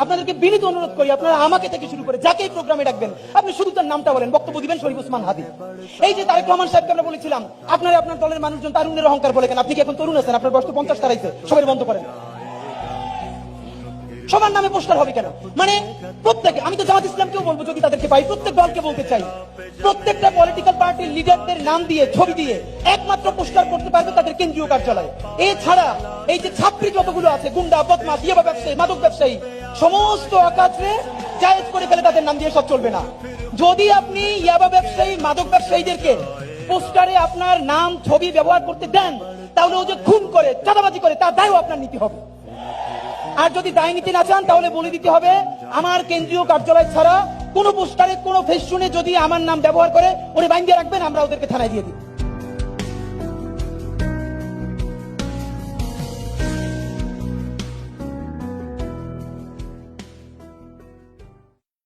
আপনাদেরকে বিনীত অনুরোধ করি, আপনারা আমাকে থেকে শুরু করে যাকেই প্রোগ্রামে ডাকবেন আপনি শুধু তার নামটা বলেন, বক্তব্য দিবেন শরীফ ওসমান হাদি। এই যে তারেক রহমান সাহেবকে আমরা বলেছিলাম আপনারা আপনার দলের মানুষজন তারুণ্যের অহংকার বলে কেন? আপনি কি এখন তরুণ আছেন? আপনার বয়স তো 50 তারাইছে, সবাই বন্ধ করেন। সবার নামে পোস্টার হবে কেন? মানে প্রত্যেকে, আমি তো জামাত ইসলামকেও বলবো যদি তাদেরকে পাই, প্রত্যেক দলকে বলতে চাই প্রত্যেকটা পলিটিক্যাল পার্টির লিডারদের নাম দিয়ে ছবি দিয়ে একমাত্র পোস্টার করতে পারবে তাদের কেন্দ্রীয় কার্যালয়। এছাড়া এই যে ছাত্রী যতগুলো আছে, গুন্ডা, বদমাশ, ইয়াবা ব্যবসায়ী, মাদক ব্যবসায়ী, সমস্ত আকাশে জায়েজ করে ফেলে তাদের নাম দিয়ে সব চলবে না। যদি আপনি ইয়াবা ব্যবসায়ী, মাদক ব্যবসায়ীদেরকে পোস্টারে আপনার নাম ছবি ব্যবহার করতে দেন, তাহলে ও যে খুন করে, চাঁদাবাজি করে, তার দায়ও আপনার নিতে হবে। আর যদি দায় নিতে না চান তাহলে বলে দিতে হবে আমার কেন্দ্রীয় কার্যালয় ছাড়া কোন পোস্টারে কোন ফেস্টুনে যদি আমার নাম ব্যবহার করে ওরে বাইন্ধে রাখবেন, আমরা ওদেরকে থানায় দিয়ে দিই।